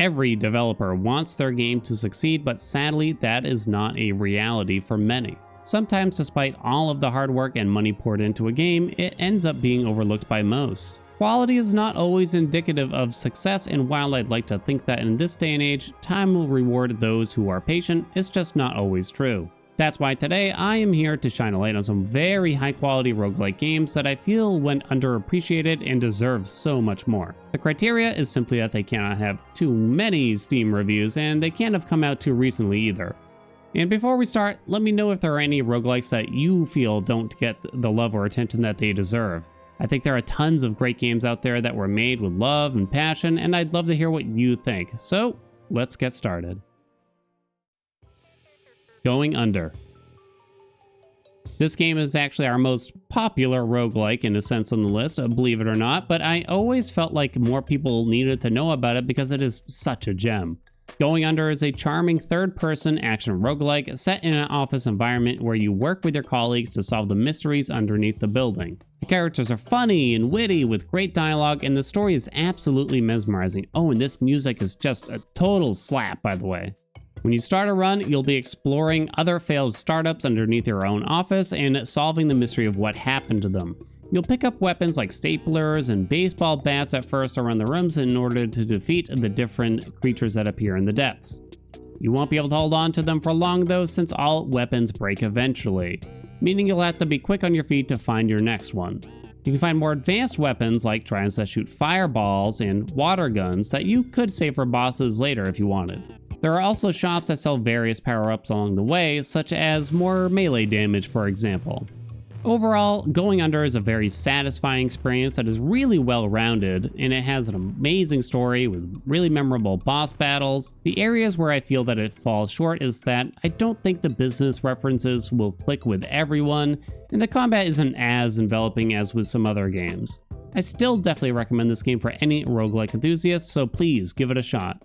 Every developer wants their game to succeed, but sadly, that is not a reality for many. Sometimes, despite all of the hard work and money poured into a game, it ends up being overlooked by most. Quality is not always indicative of success, and while I'd like to think that in this day and age, time will reward those who are patient, it's just not always true. That's why today I am here to shine a light on some very high quality roguelike games that I feel went underappreciated and deserve so much more. The criteria is simply that they cannot have too many Steam reviews, and they can't have come out too recently either. And before we start, let me know if there are any roguelikes that you feel don't get the love or attention that they deserve. I think there are tons of great games out there that were made with love and passion, and I'd love to hear what you think. So, let's get started. Going Under. This game is actually our most popular roguelike in a sense on the list, believe it or not, but I always felt like more people needed to know about it because it is such a gem. Going Under is a charming third-person action roguelike set in an office environment where you work with your colleagues to solve the mysteries underneath the building. The characters are funny and witty with great dialogue, and the story is absolutely mesmerizing. Oh, and this music is just a total slap, by the way. When you start a run, you'll be exploring other failed startups underneath your own office and solving the mystery of what happened to them. You'll pick up weapons like staplers and baseball bats at first around the rooms in order to defeat the different creatures that appear in the depths. You won't be able to hold on to them for long though, since all weapons break eventually, meaning you'll have to be quick on your feet to find your next one. You can find more advanced weapons like tridents that shoot fireballs and water guns that you could save for bosses later if you wanted. There are also shops that sell various power-ups along the way, such as more melee damage, for example. Overall, Going Under is a very satisfying experience that is really well-rounded, and it has an amazing story with really memorable boss battles. The areas where I feel that it falls short is that I don't think the business references will click with everyone, and the combat isn't as enveloping as with some other games. I still definitely recommend this game for any roguelike enthusiast, so please give it a shot.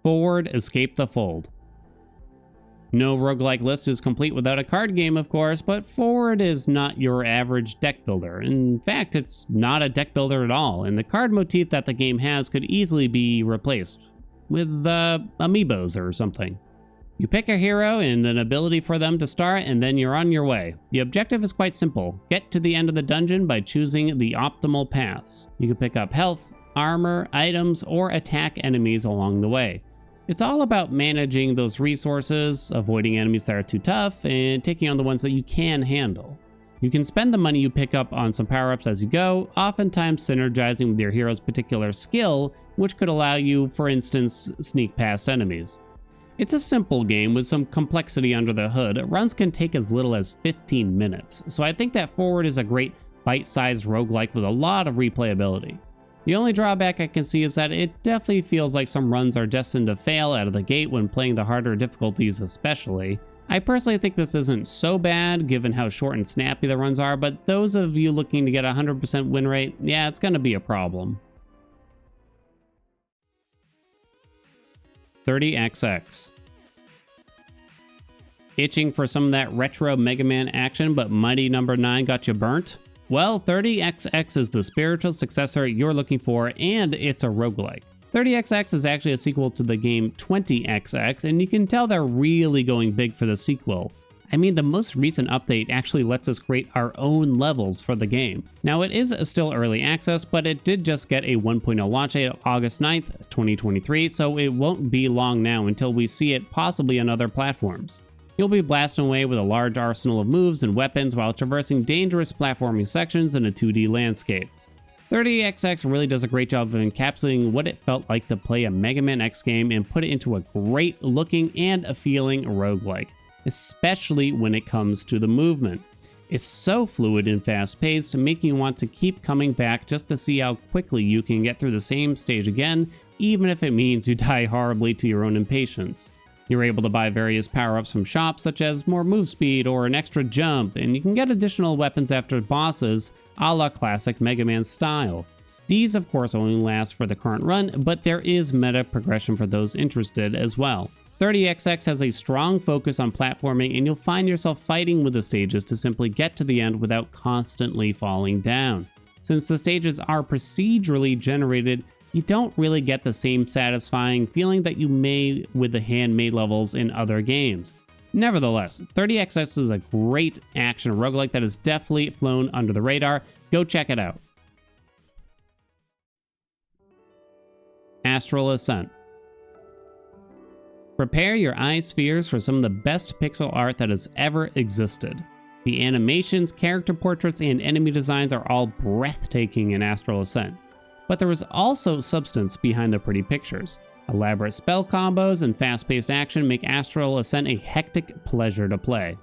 Forward Escape the Fold. No roguelike list is complete without a card game, of course, but Forward is not your average deck builder. In fact, it's not a deck builder at all, and the card motif that the game has could easily be replaced with amiibos or something. You pick a hero and an ability for them to start, and then you're on your way. The objective is quite simple. Get to the end of the dungeon by choosing the optimal paths. You can pick up health, armor, items, or attack enemies along the way. It's all about managing those resources, avoiding enemies that are too tough, and taking on the ones that you can handle. You can spend the money you pick up on some power-ups as you go, oftentimes synergizing with your hero's particular skill, which could allow you, for instance, sneak past enemies. It's a simple game with some complexity under the hood. Runs can take as little as 15 minutes, so I think that Forward is a great bite-sized roguelike with a lot of replayability. The only drawback I can see is that it definitely feels like some runs are destined to fail out of the gate when playing the harder difficulties especially. I personally think this isn't so bad given how short and snappy the runs are, but those of you looking to get a 100% win rate, yeah, it's gonna be a problem. 30XX. Itching for some of that retro Mega Man action, but Mighty No. 9 got you burnt? Well, 30XX is the spiritual successor you're looking for, and it's a roguelike. 30XX is actually a sequel to the game 20XX, and you can tell they're really going big for the sequel. I mean, the most recent update actually lets us create our own levels for the game. Now, it is still early access, but it did just get a 1.0 launch date of August 9th, 2023, so it won't be long now until we see it possibly on other platforms. You'll be blasting away with a large arsenal of moves and weapons while traversing dangerous platforming sections in a 2D landscape. 30XX really does a great job of encapsulating what it felt like to play a Mega Man X game and put it into a great looking and a feeling roguelike, especially when it comes to the movement. It's so fluid and fast paced, making you want to keep coming back just to see how quickly you can get through the same stage again, even if it means you die horribly to your own impatience. You're able to buy various power-ups from shops such as more move speed or an extra jump, and you can get additional weapons after bosses a la classic Mega Man style. These of course only last for the current run, but there is meta progression for those interested as well. 30XX has a strong focus on platforming, and you'll find yourself fighting with the stages to simply get to the end without constantly falling down. Since the stages are procedurally generated, you don't really get the same satisfying feeling that you may with the handmade levels in other games. Nevertheless, 30XX is a great action roguelike that has definitely flown under the radar. Go check it out. Astral Ascent. Prepare your eye spheres for some of the best pixel art that has ever existed. The animations, character portraits, and enemy designs are all breathtaking in Astral Ascent. But there is also substance behind the pretty pictures. Elaborate spell combos and fast-paced action make Astral Ascent a hectic pleasure to play.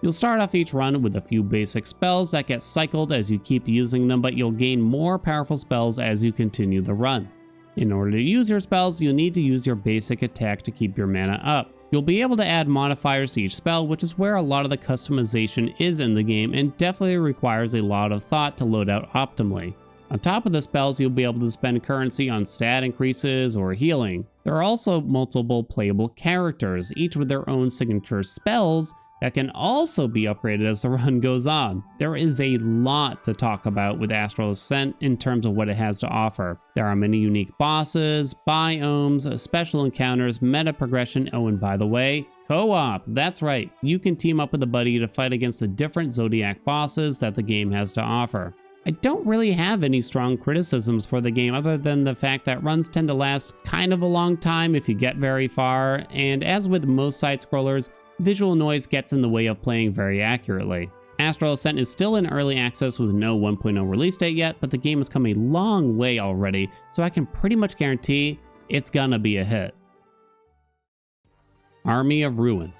You'll start off each run with a few basic spells that get cycled as you keep using them, but you'll gain more powerful spells as you continue the run. In order to use your spells, you'll need to use your basic attack to keep your mana up. You'll be able to add modifiers to each spell, which is where a lot of the customization is in the game and definitely requires a lot of thought to load out optimally. On top of the spells, you'll be able to spend currency on stat increases or healing. There are also multiple playable characters, each with their own signature spells, that can also be upgraded as the run goes on. There is a lot to talk about with Astral Ascent in terms of what it has to offer. There are many unique bosses, biomes, special encounters, meta progression, oh and by the way, co-op. That's right, you can team up with a buddy to fight against the different Zodiac bosses that the game has to offer. I don't really have any strong criticisms for the game other than the fact that runs tend to last kind of a long time if you get very far, and as with most side-scrollers, visual noise gets in the way of playing very accurately. Astral Ascent is still in early access with no 1.0 release date yet, but the game has come a long way already, so I can pretty much guarantee it's gonna be a hit. Army of Ruin.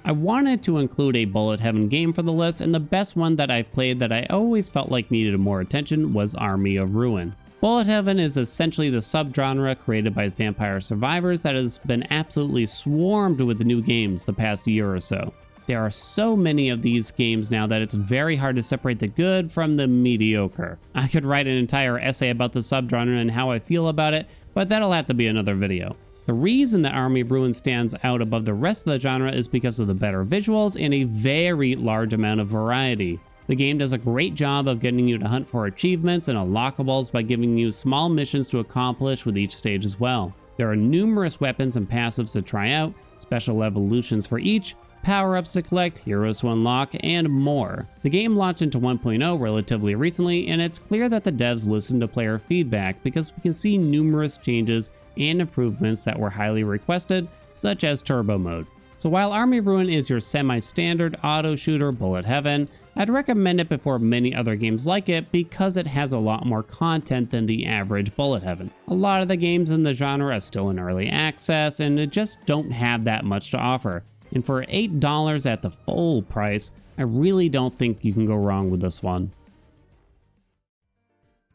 I wanted to include a bullet heaven game for the list, and the best one that I've played that I always felt like needed more attention was Army of Ruin. Bullet Heaven is essentially the subgenre created by Vampire Survivors that has been absolutely swarmed with new games the past year or so. There are so many of these games now that it's very hard to separate the good from the mediocre. I could write an entire essay about the subgenre and how I feel about it, but that'll have to be another video. The reason that Army of Ruin stands out above the rest of the genre is because of the better visuals and a very large amount of variety. The game does a great job of getting you to hunt for achievements and unlockables by giving you small missions to accomplish with each stage as well. There are numerous weapons and passives to try out, special evolutions for each, power-ups to collect, heroes to unlock, and more. The game launched into 1.0 relatively recently, and it's clear that the devs listened to player feedback because we can see numerous changes and improvements that were highly requested, such as turbo mode. So while Army of Ruin is your semi-standard auto shooter bullet heaven, I'd recommend it before many other games like it because it has a lot more content than the average bullet heaven. A lot of the games in the genre are still in early access and just don't have that much to offer. And for $8 at the full price, I really don't think you can go wrong with this one.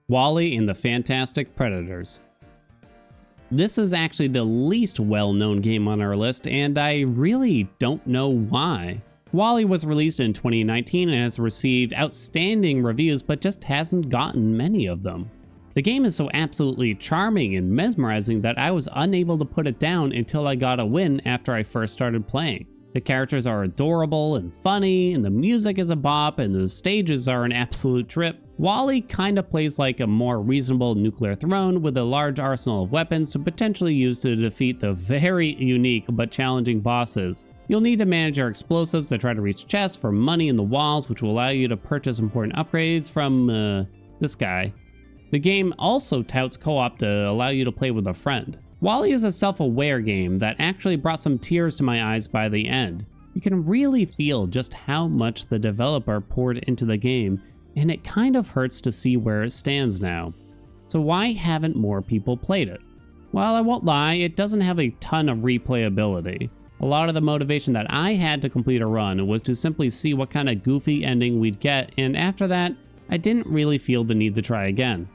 Wall-E and the Fantastic Predators. This is actually the least well-known game on our list, and I really don't know why. Wall-E was released in 2019 and has received outstanding reviews, but just hasn't gotten many of them. The game is so absolutely charming and mesmerizing that I was unable to put it down until I got a win after I first started playing. The characters are adorable and funny, and the music is a bop, and the stages are an absolute trip. Wall-E kinda plays like a more reasonable Nuclear Throne with a large arsenal of weapons to potentially use to defeat the very unique but challenging bosses. You'll need to manage your explosives to try to reach chests for money in the walls, which will allow you to purchase important upgrades from, this guy. The game also touts co-op to allow you to play with a friend. Wall-E is a self-aware game that actually brought some tears to my eyes by the end. You can really feel just how much the developer poured into the game, and it kind of hurts to see where it stands now. So why haven't more people played it? Well, I won't lie, it doesn't have a ton of replayability. A lot of the motivation that I had to complete a run was to simply see what kind of goofy ending we'd get, and after that, I didn't really feel the need to try again.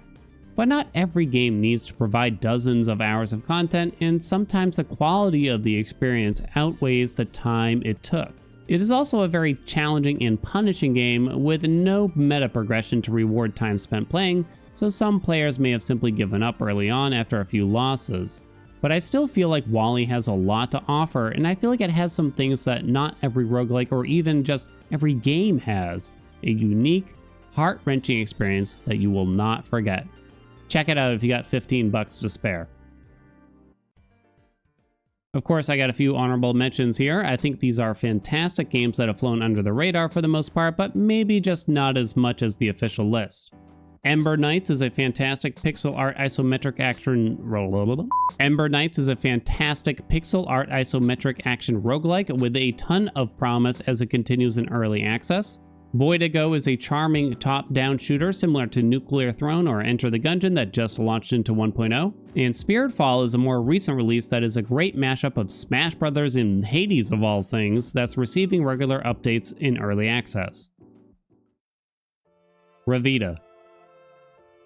But not every game needs to provide dozens of hours of content, and sometimes the quality of the experience outweighs the time it took. It is also a very challenging and punishing game with no meta progression to reward time spent playing, so some players may have simply given up early on after a few losses. But I still feel like Wall-E has a lot to offer, and I feel like it has some things that not every roguelike or even just every game has. A unique, heart-wrenching experience that you will not forget. Check it out if you got 15 bucks to spare. Of course, I got a few honorable mentions here. I think these are fantastic games that have flown under the radar for the most part, but maybe just not as much as the official list. Ember Knights is a fantastic pixel art isometric action roguelike with a ton of promise as it continues in early access. Voidigo is a charming top-down shooter similar to Nuclear Throne or Enter the Gungeon that just launched into 1.0. And Spiritfall is a more recent release that is a great mashup of Smash Brothers and Hades of all things that's receiving regular updates in early access. Revita.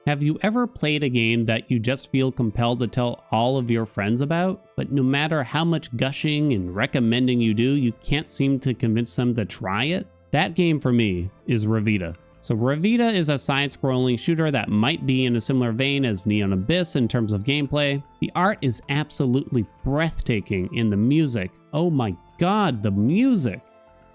Have you ever played a game that you just feel compelled to tell all of your friends about, but no matter how much gushing and recommending you do, you can't seem to convince them to try it? That game for me is Revita. So Revita is a side-scrolling shooter that might be in a similar vein as Neon Abyss in terms of gameplay. The art is absolutely breathtaking, and the music, oh my god, the music!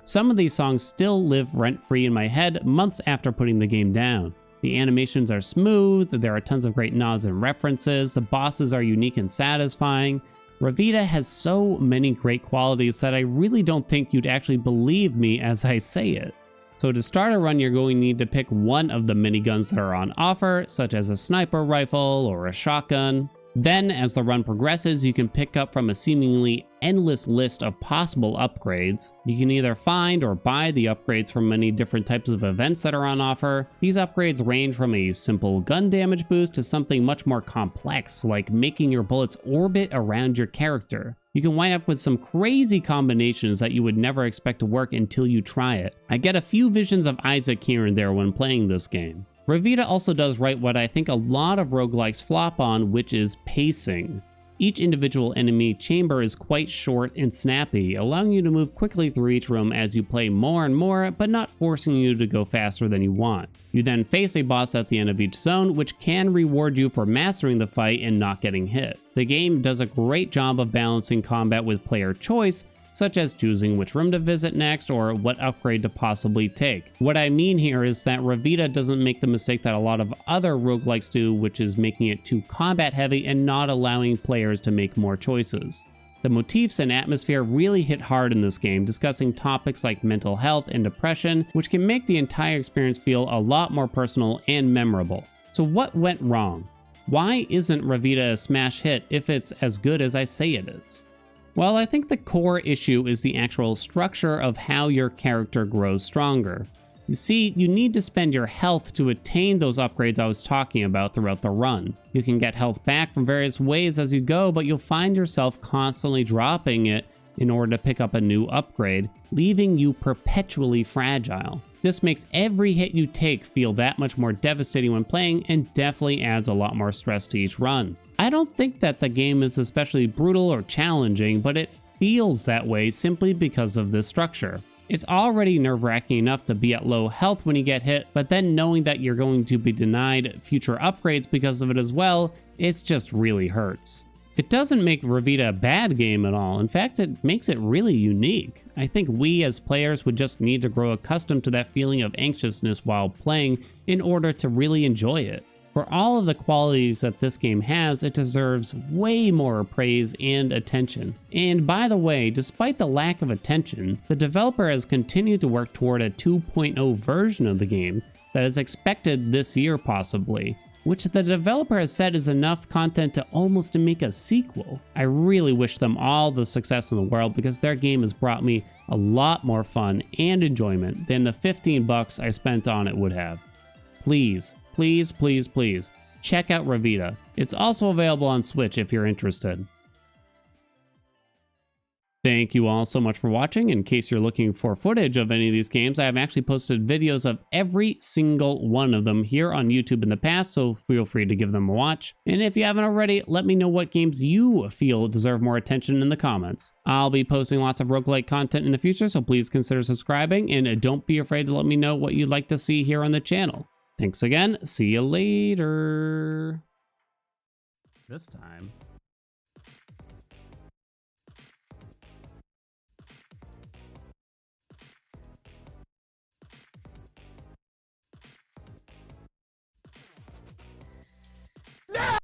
Some of these songs still live rent-free in my head months after putting the game down. The animations are smooth, there are tons of great nods and references, the bosses are unique and satisfying. Revita has so many great qualities that I really don't think you'd actually believe me as I say it. So to start a run, you're going to need to pick one of the miniguns that are on offer, such as a sniper rifle or a shotgun. Then, as the run progresses, you can pick up from a seemingly endless list of possible upgrades. You can either find or buy the upgrades from many different types of events that are on offer. These upgrades range from a simple gun damage boost to something much more complex, like making your bullets orbit around your character. You can wind up with some crazy combinations that you would never expect to work until you try it. I get a few visions of Isaac here and there when playing this game. Revita also does right what I think a lot of roguelikes flop on, which is pacing. Each individual enemy chamber is quite short and snappy, allowing you to move quickly through each room as you play more and more, but not forcing you to go faster than you want. You then face a boss at the end of each zone, which can reward you for mastering the fight and not getting hit. The game does a great job of balancing combat with player choice, such as choosing which room to visit next or what upgrade to possibly take. What I mean here is that Revita doesn't make the mistake that a lot of other roguelikes do, which is making it too combat heavy and not allowing players to make more choices. The motifs and atmosphere really hit hard in this game, discussing topics like mental health and depression, which can make the entire experience feel a lot more personal and memorable. So what went wrong? Why isn't Revita a smash hit if it's as good as I say it is? Well, I think the core issue is the actual structure of how your character grows stronger. You see, you need to spend your health to attain those upgrades I was talking about throughout the run. You can get health back from various ways as you go, but you'll find yourself constantly dropping it in order to pick up a new upgrade, leaving you perpetually fragile. This makes every hit you take feel that much more devastating when playing and definitely adds a lot more stress to each run. I don't think that the game is especially brutal or challenging, but it feels that way simply because of this structure. It's already nerve-wracking enough to be at low health when you get hit, but then knowing that you're going to be denied future upgrades because of it as well, it just really hurts. It doesn't make Revita a bad game at all. In fact, it makes it really unique. I think we as players would just need to grow accustomed to that feeling of anxiousness while playing in order to really enjoy it. For all of the qualities that this game has, it deserves way more praise and attention. And by the way, despite the lack of attention, the developer has continued to work toward a 2.0 version of the game that is expected this year possibly, which the developer has said is enough content to almost make a sequel. I really wish them all the success in the world because their game has brought me a lot more fun and enjoyment than the 15 bucks I spent on it would have. Please, please, please, please, check out Revita. It's also available on Switch if you're interested. Thank you all so much for watching. In case you're looking for footage of any of these games, I have actually posted videos of every single one of them here on YouTube in the past, so feel free to give them a watch. And if you haven't already, let me know what games you feel deserve more attention in the comments. I'll be posting lots of roguelike content in the future, so please consider subscribing, and don't be afraid to let me know what you'd like to see here on the channel. Thanks again. See you later. This time.